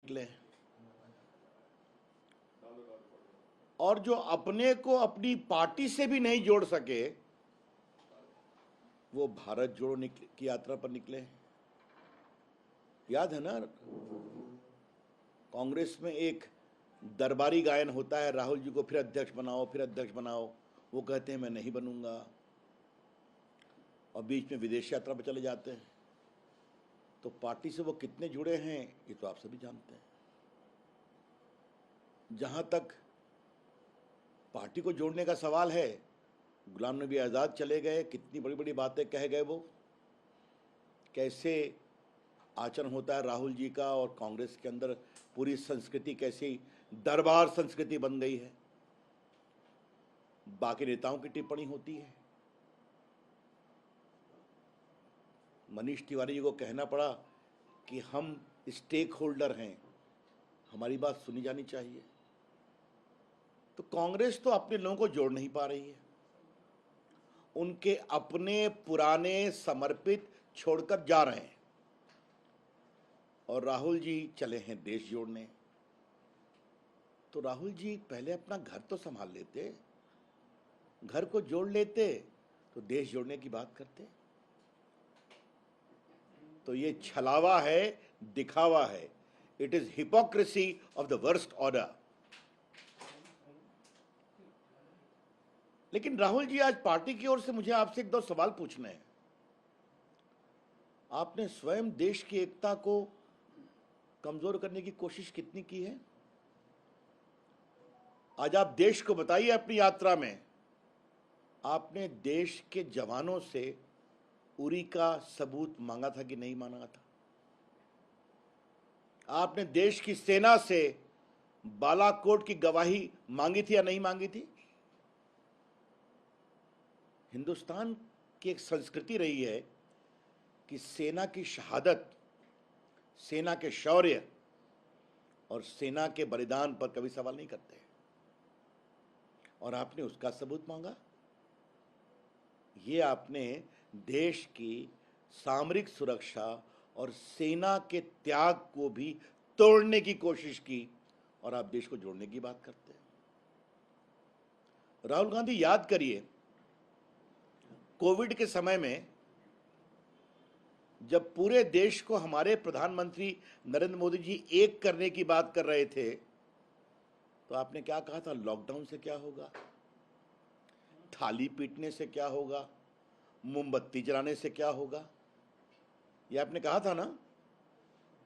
निकले हैं, और जो अपने को अपनी पार्टी से भी नहीं जोड़ सके वो भारत जोड़ो की यात्रा पर निकले। याद है ना, कांग्रेस में एक दरबारी गायन होता है, राहुल जी को फिर अध्यक्ष बनाओ, फिर अध्यक्ष बनाओ। वो कहते हैं मैं नहीं बनूंगा, और बीच में विदेश यात्रा पर चले जाते हैं। तो पार्टी से वो कितने जुड़े हैं ये तो आप सभी जानते हैं। जहां तक पार्टी को जोड़ने का सवाल है, गुलाम नबी आज़ाद चले गए, कितनी बड़ी बड़ी बातें कह गए, वो कैसे आचरण होता है राहुल जी का, और कांग्रेस के अंदर पूरी संस्कृति कैसी दरबार संस्कृति बन गई है। बाकी नेताओं की टिप्पणी होती है। मनीष तिवारी जी को कहना पड़ा कि हम स्टेक होल्डर हैं, हमारी बात सुनी जानी चाहिए। तो कांग्रेस तो अपने लोगों को जोड़ नहीं पा रही है, उनके अपने पुराने समर्पित छोड़कर जा रहे हैं, और राहुल जी चले हैं देश जोड़ने। तो राहुल जी पहले अपना घर तो संभाल लेते, घर को जोड़ लेते तो देश जोड़ने की बात करते। तो ये छलावा है, दिखावा है। It is hypocrisy of the worst order. लेकिन राहुल जी, आज पार्टी की ओर से मुझे आपसे एक दो सवाल पूछने हैं। आपने स्वयं देश की एकता को कमजोर करने की कोशिश कितनी की है? आज आप देश को बताइए, अपनी यात्रा में आपने देश के जवानों से उरी का सबूत मांगा था कि नहीं मांगा था? आपने देश की सेना से बालाकोट की गवाही मांगी थी या नहीं मांगी थी? हिंदुस्तान की एक संस्कृति रही है कि सेना की शहादत, सेना के शौर्य और सेना के बलिदान पर कभी सवाल नहीं करते, और आपने उसका सबूत मांगा। ये आपने देश की सामरिक सुरक्षा और सेना के त्याग को भी तोड़ने की कोशिश की, और आप देश को जोड़ने की बात करते हैं। राहुल गांधी, याद करिए, कोविड के समय में जब पूरे देश को हमारे प्रधानमंत्री नरेंद्र मोदी जी एक करने की बात कर रहे थे, तो आपने क्या कहा था? लॉकडाउन से क्या होगा, थाली पीटने से क्या होगा, मोमबत्ती जलाने से क्या होगा, ये आपने कहा था ना।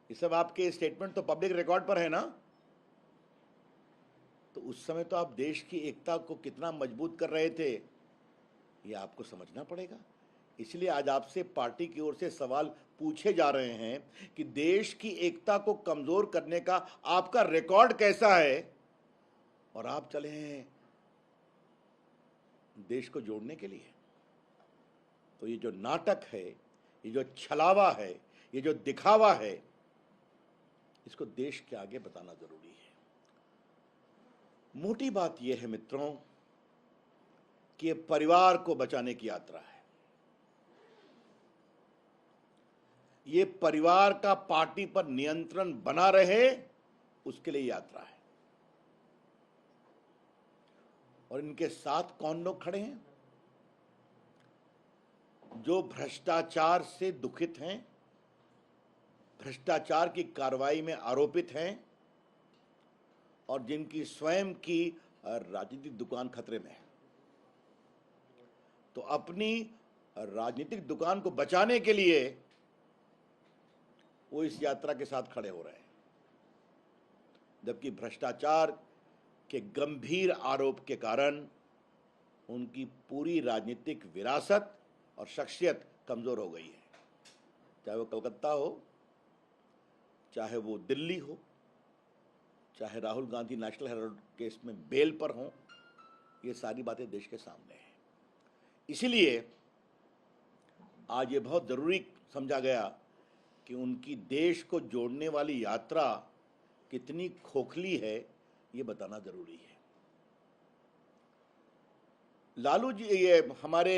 ये सब आपके स्टेटमेंट तो पब्लिक रिकॉर्ड पर है ना। तो उस समय तो आप देश की एकता को कितना मजबूत कर रहे थे, ये आपको समझना पड़ेगा। इसलिए आज आपसे पार्टी की ओर से सवाल पूछे जा रहे हैं कि देश की एकता को कमजोर करने का आपका रिकॉर्ड कैसा है, और आप चले हैं देश को जोड़ने के लिए। तो ये जो नाटक है, ये जो छलावा है, ये जो दिखावा है, इसको देश के आगे बताना जरूरी है। मोटी बात यह है मित्रों कि ये परिवार को बचाने की यात्रा है। ये परिवार का पार्टी पर नियंत्रण बना रहे, उसके लिए यात्रा है। और इनके साथ कौन लोग खड़े हैं? जो भ्रष्टाचार से दुखित हैं, भ्रष्टाचार की कार्रवाई में आरोपित हैं, और जिनकी स्वयं की राजनीतिक दुकान खतरे में है। तो अपनी राजनीतिक दुकान को बचाने के लिए वो इस यात्रा के साथ खड़े हो रहे हैं, जबकि भ्रष्टाचार के गंभीर आरोप के कारण उनकी पूरी राजनीतिक विरासत और शख्सियत कमजोर हो गई है। चाहे वो कलकत्ता हो, चाहे वो दिल्ली हो, चाहे Rahul Gandhi national Herald case में बेल पर हों, ये सारी बातें देश के सामने हैं। इसीलिए आज ये बहुत जरूरी समझा गया कि उनकी देश को जोड़ने वाली यात्रा कितनी खोखली है, ये बताना जरूरी है। लालू जी, ये हमारे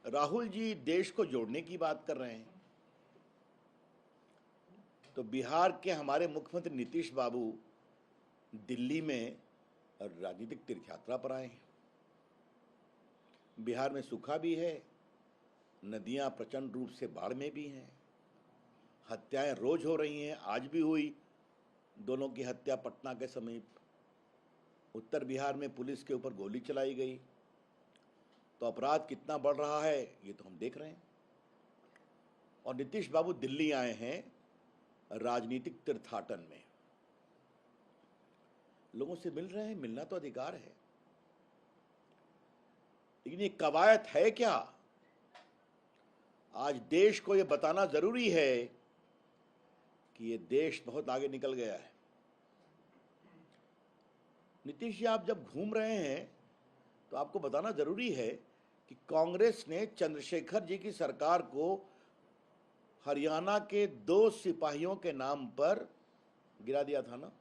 राहुल जी देश को जोड़ने की बात कर रहे हैं, तो बिहार के हमारे मुख्यमंत्री नीतीश बाबू दिल्ली में राजनीतिक तीर्थयात्रा पर आए हैं। बिहार में सूखा भी है, नदियां प्रचंड रूप से बाढ़ में भी हैं, हत्याएं रोज हो रही हैं, आज भी हुई दोनों की हत्या पटना के समीप। उत्तर बिहार में पुलिस के ऊपर गोली चलाई गई। तो अपराध कितना बढ़ रहा है ये तो हम देख रहे हैं। और नीतीश बाबू दिल्ली आए हैं राजनीतिक तीर्थाटन में, लोगों से मिल रहे हैं, मिलना तो अधिकार है, लेकिन ये कवायद है क्या? आज देश को ये बताना जरूरी है कि ये देश बहुत आगे निकल गया है। नीतीश जी, आप जब घूम रहे हैं तो आपको बताना जरूरी है कि कांग्रेस ने चंद्रशेखर जी की सरकार को हरियाणा के 2 सिपाहियों के नाम पर गिरा दिया था ना।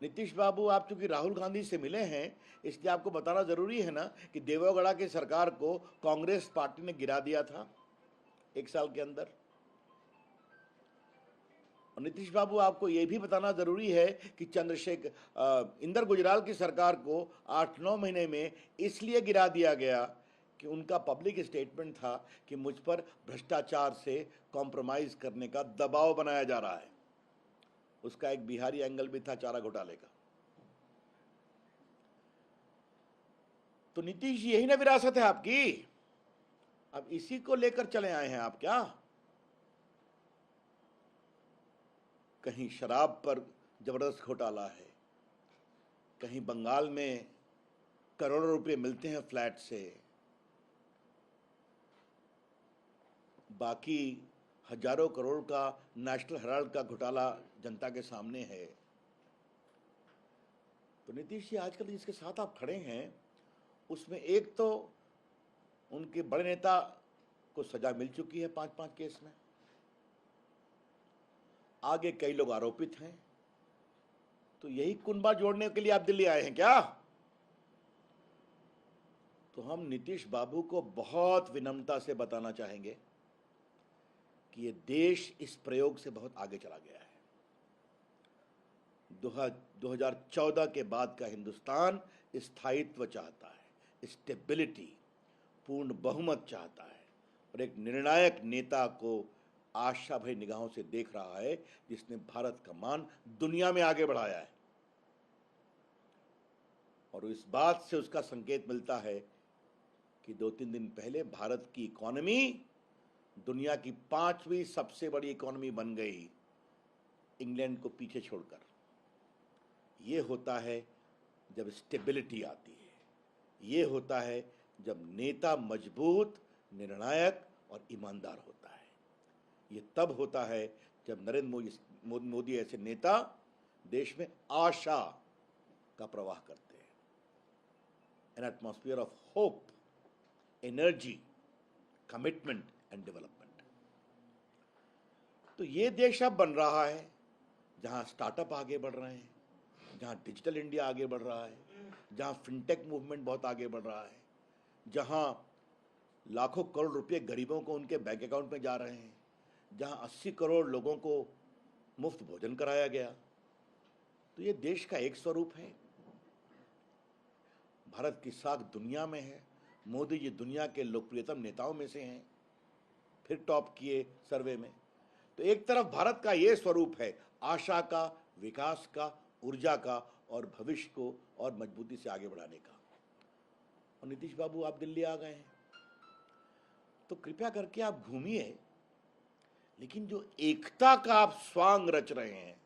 नीतीश बाबू, आप चूंकि राहुल गांधी से मिले हैं इसलिए आपको बताना जरूरी है ना कि देवेगौड़ा की सरकार को कांग्रेस पार्टी ने गिरा दिया था 1 साल के अंदर। और नीतीश बाबू, आपको यह भी बताना जरूरी है कि इंदर गुजराल की सरकार को 8-9 महीने में इसलिए गिरा दिया गया कि उनका पब्लिक स्टेटमेंट था कि मुझ पर भ्रष्टाचार से कॉम्प्रोमाइज करने का दबाव बनाया जा रहा है। उसका एक बिहारी एंगल भी था, चारा घोटाले का। तो नीतीश जी, यही ना विरासत है आपकी? अब इसी को लेकर चले आए हैं आप क्या? कहीं शराब पर जबरदस्त घोटाला है, कहीं बंगाल में करोड़ों रुपए मिलते हैं फ्लैट से, बाकी हजारों करोड़ का नेशनल हेराल्ड का घोटाला जनता के सामने है। तो नीतीश जी, आजकल जिसके साथ आप खड़े हैं उसमें एक तो उनके बड़े नेता को सजा मिल चुकी है 5-5 केस में, आगे कई लोग आरोपित हैं। तो यही कुनबा जोड़ने के लिए आप दिल्ली आए हैं क्या? तो हम नीतीश बाबू को बहुत विनम्रता से बताना चाहेंगे कि ये देश इस प्रयोग से बहुत आगे चला गया है। 2014 के बाद का हिंदुस्तान स्थायित्व चाहता है, स्टेबिलिटी, पूर्ण बहुमत चाहता है और एक निर्णायक नेता को आशा भरी निगाहों से देख रहा है जिसने भारत का मान दुनिया में आगे बढ़ाया है। और इस बात से उसका संकेत मिलता है कि 2-3 दिन पहले भारत की इकोनॉमी दुनिया की 5वीं सबसे बड़ी इकोनॉमी बन गई, इंग्लैंड को पीछे छोड़कर। ये होता है जब स्टेबिलिटी आती है, ये होता है जब नेता मजबूत, निर्णायक और ईमानदार होता है। ये तब होता है जब नरेंद्र मोदी ऐसे नेता देश में आशा का प्रवाह करते हैं, N atmosphere of hope, energy, commitment and development. तो ये देश अब बन रहा है जहां स्टार्टअप आगे बढ़ रहे हैं, जहां डिजिटल इंडिया आगे बढ़ रहा है, जहां फिनटेक मूवमेंट बहुत आगे बढ़ रहा है, जहां लाखों करोड़ रुपए गरीबों को उनके बैंक अकाउंट में जा रहे हैं, जहां 80 करोड़ लोगों को मुफ्त भोजन कराया गया। तो ये देश का एक स्वरूप है। भारत की साख दुनिया में है। मोदी जी दुनिया के लोकप्रियतम नेताओं में से हैं, फिर टॉप किए सर्वे में। तो एक तरफ भारत का ये स्वरूप है आशा का, विकास का, ऊर्जा का और भविष्य को और मजबूती से आगे बढ़ाने का। और नीतीश बाबू, आप दिल्ली आ गए हैं तो कृपया करके आप घूमिए, लेकिन जो एकता का आप स्वांग रच रहे हैं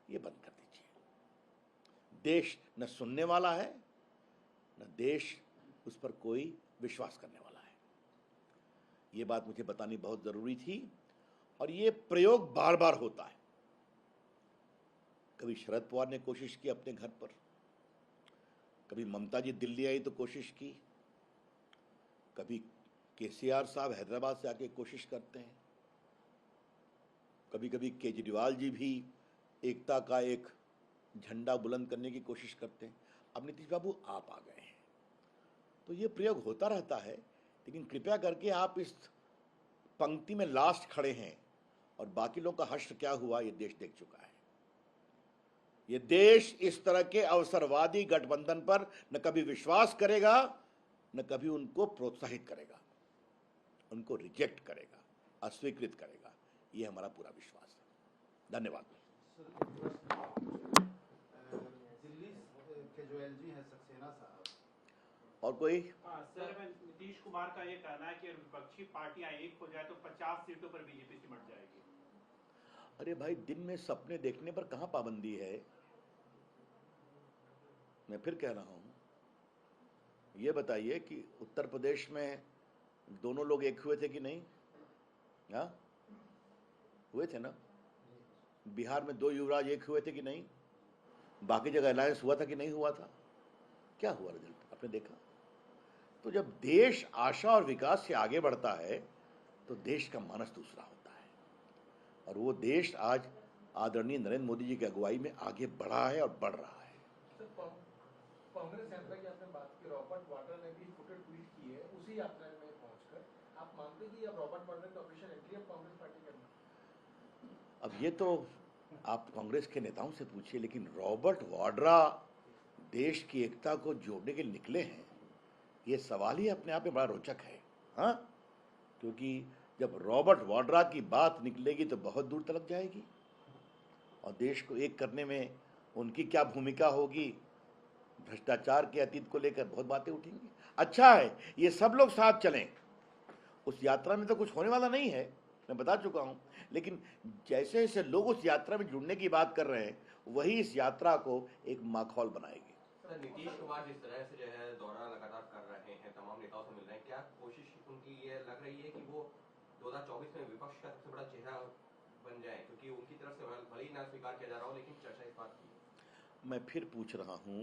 ये बंद कर दीजिए। देश न सुनने वाला है, न देश उस पर कोई विश्वास करने वाला है। ये बात मुझे बतानी बहुत जरूरी थी। और ये प्रयोग बार बार होता है। कभी शरद पवार ने कोशिश की अपने घर पर, कभी ममता जी दिल्ली आई तो कोशिश की, कभी केसीआर साहब हैदराबाद से आके कोशिश करते हैं, कभी कभी केजरीवाल जी भी एकता का एक झंडा बुलंद करने की कोशिश करते हैं। अब नीतीश बाबू आप आ गए हैं तो ये प्रयोग होता रहता है, लेकिन कृपया करके आप इस पंक्ति में लास्ट खड़े हैं और बाकी लोगों का हश्र क्या हुआ ये देश देख चुका है। ये देश इस तरह के अवसरवादी गठबंधन पर न कभी विश्वास करेगा न कभी उनको प्रोत्साहित करेगा, उनको रिजेक्ट करेगा, अस्वीकृत करेगा। ये हमारा पूरा विश्वास है। धन्यवाद। दिल्ली के जो एलजी हैं सक्सेना साहब, और कोई? सर, नीतीश कुमार का ये कहना है कि विपक्षी पार्टियां एक हो जाए तो 50 सीटों पर बीजेपी सिमट जाएगी। अरे भाई, दिन में सपने देखने पर कहां पाबंदी है? मैं फिर कह रहा हूं, ये बताइए कि उत्तर प्रदेश में दोनों लोग एक हुए थे कि नहीं? हाँ, हुए थे ना। बिहार में 2 युवराज एक हुए थे कि नहीं? बाकी जगह अलायंस हुआ था कि नहीं हुआ था? क्या हुआ रिजल्ट आपने देखा? तो जब देश आशा और विकास से आगे बढ़ता है तो देश का मानस दूसरा होता है, और वो देश आज आदरणीय नरेंद्र मोदी जी की अगुवाई में आगे बढ़ा है और बढ़ रहा है। कांग्रेस यात्रा की आपने बात की, रॉबर्ट वाड्रा ने भी फोटो ट्वीट की है उसी यात्रा में पहुंचकर। आप मानते कि अब रॉबर्ट वाड्रा की ऑफिशियल एंट्री अब कांग्रेस पार्टी करना? अब ये तो आप कांग्रेस के नेताओं से पूछिए, लेकिन रॉबर्ट वाड्रा देश की एकता को जोड़ने के लिए निकले हैं, ये सवाल ही अपने आप में बड़ा रोचक है। हाँ, क्योंकि जब रॉबर्ट वाड्रा की बात निकलेगी तो बहुत दूर तक जाएगी, और देश को एक करने में उनकी क्या भूमिका होगी, भ्रष्टाचार के अतीत को लेकर बहुत बातें उठेंगी। अच्छा है ये सब लोग साथ चलें। उस यात्रा में तो कुछ होने वाला नहीं है, मैं बता चुका हूं, लेकिन जैसे जैसे लोग उस यात्रा में जुड़ने की बात कर रहे हैं वही इस यात्रा को एक माहौल बनाएगी। सर, नीतीश कुमार जिस तरह से जो है दौरा लगातार कर रहे हैं, तमाम नेताओं से मिल रहे हैं, क्या कोशिश उनकी ये लग रही है कि वो 2024 में विपक्ष का सबसे बड़ा चेहरा बन जाए? क्योंकि उनकी तरफ से भले ही ना स्वीकार किया जा रहा हो, लेकिन चर्चा इस बात की। मैं फिर पूछ रहा हूं,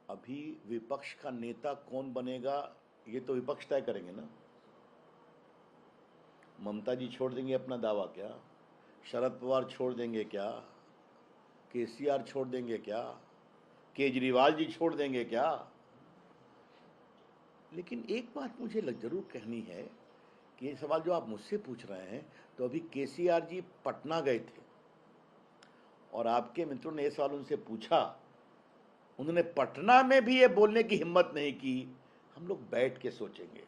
अभी विपक्ष का नेता कौन बनेगा ये तो विपक्ष तय करेंगे ना। ममता जी छोड़ देंगे अपना दावा क्या? शरद पवार छोड़ देंगे क्या? केसीआर छोड़ देंगे क्या? केजरीवाल जी छोड़ देंगे क्या? लेकिन एक बात मुझे जरूर कहनी है कि ये सवाल जो आप मुझसे पूछ रहे हैं, तो अभी केसीआर जी पटना गए थे और आपके मित्रों ने ये सवाल उनसे पूछा, उन्होंने पटना में भी ये बोलने की हिम्मत नहीं की हम लोग बैठ के सोचेंगे।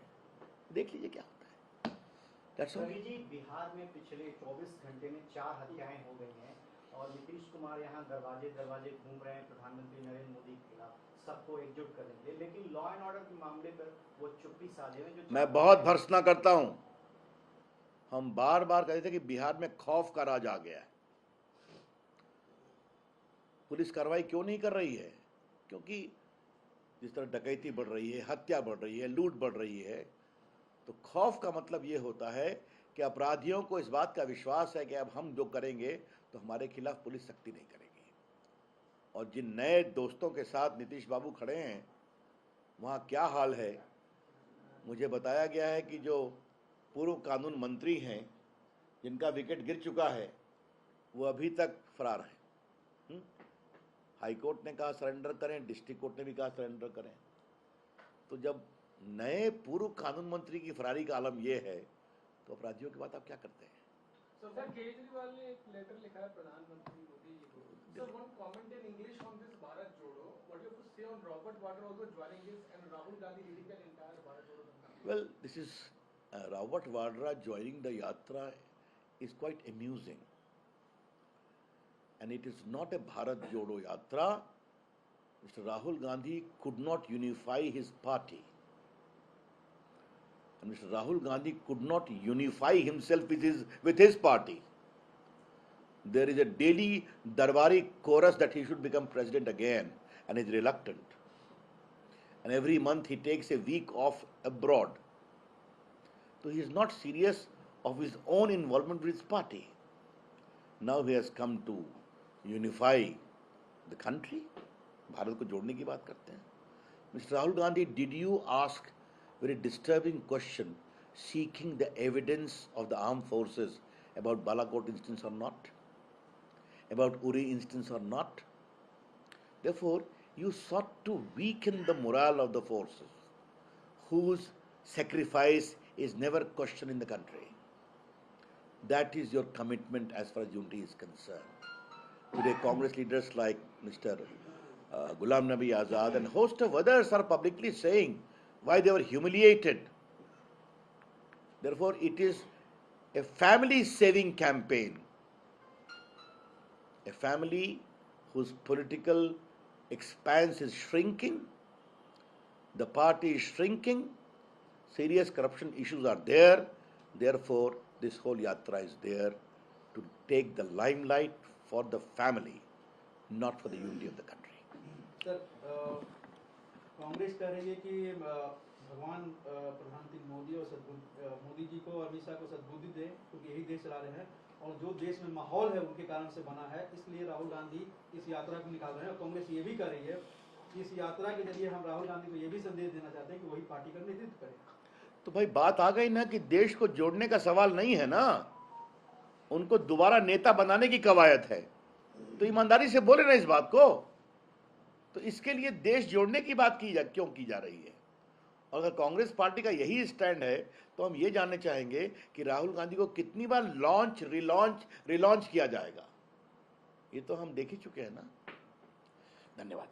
देख लीजिए क्या होता है। रवि जी, बिहार में पिछले 24 घंटे में 4 हत्याएं हो गई हैं और नीतीश कुमार यहाँ दरवाजे दरवाजे घूम रहे हैं प्रधानमंत्री नरेंद्र मोदी के खिलाफ, सबको एकजुट करेंगे, लेकिन लॉ एंड ऑर्डर के मामले पर वो चुप्पी साधे हैं। जो मैं बहुत भर्त्सना करता हूं, हम बार बार कहते थे कि बिहार में खौफ का राज आ गया है। पुलिस कार्रवाई क्यों नहीं कर रही है? क्योंकि जिस तरह डकैती बढ़ रही है, हत्या बढ़ रही है, लूट बढ़ रही है, तो खौफ का मतलब ये होता है कि अपराधियों को इस बात का विश्वास है कि अब हम जो करेंगे तो हमारे खिलाफ पुलिस सख्ती नहीं करेगी। और जिन नए दोस्तों के साथ नीतीश बाबू खड़े हैं वहाँ क्या हाल है, मुझे बताया गया है कि जो पूर्व कानून मंत्री हैं जिनका विकेट गिर चुका है वो अभी तक फरार हैं। हाई कोर्ट ने कहा सरेंडर करें, डिस्ट्रिक्ट कोर्ट ने भी कहा सरेंडर करें। तो जब नए पूर्व कानून मंत्री की फरारी का आलम यह है तो अपराधियों की बात आप क्या करते हैं? सर, केजरीवाल ने एक लेटर लिखा है प्रधानमंत्री मोदी जी को। Sir, one comment in English on this Bharat Jodo, what you could say on Robert Vadra also joining this and Rahul Gandhi leading the entire Bharat Jodo campaign? Well, this is Robert Vadra joining the yatra is quite amusing, and it is not a Bharat Jodo yatra. Mr. Rahul Gandhi could not unify his party, and Mr. Rahul Gandhi could not unify himself with his party. There is a daily Darbari chorus that he should become president again, and is reluctant. And every month he takes a week off abroad. So he is not serious of his own involvement with his party. Now he has come to unify the country. Bharat को जोड़ने की बात करते हैं। Mr. Rahul Gandhi, did you ask very disturbing question seeking the evidence of the armed forces about Balakot instance or not? About Uri instance or not? Therefore, you sought to weaken the morale of the forces whose sacrifice is never questioned in the country. That is your commitment as far as unity is concerned. Today, Congress leaders like Mr. Ghulam Nabi Azad and host of others are publicly saying why they were humiliated. Therefore, it is a family-saving campaign. A family whose political expanse is shrinking, the party is shrinking, serious corruption issues are there. Therefore, this whole yatra is there to take the limelight for the family, not for the unity of the country. Sir Congress कह रही है कि भगवान प्रधानमंत्री मोदी और मोदी जी को और अमित शाह को सद्बुद्धि दें क्योंकि यही देश चला रहे हैं और जो देश में माहौल है उनके कारण से बना है, इसलिए राहुल गांधी इस यात्रा को निकाल रहे हैं। और कांग्रेस ये भी कह रही है कि इस यात्रा के जरिए हम राहुल गांधी को ये भी संदेश देना चाहते हैं कि वही पार्टी का नेतृत्व करें। तो भाई बात आ गई ना कि देश को जोड़ने का सवाल नहीं है ना, उनको दोबारा नेता बनाने की कवायद है। तो ईमानदारी से बोले ना इस बात को। तो इसके लिए देश जोड़ने की बात क्यों की जा रही है? और अगर कांग्रेस पार्टी का यही स्टैंड है तो हम ये जानना चाहेंगे कि राहुल गांधी को कितनी बार लॉन्च रिलॉन्च किया जाएगा। ये तो हम देख ही चुके हैं ना। धन्यवाद।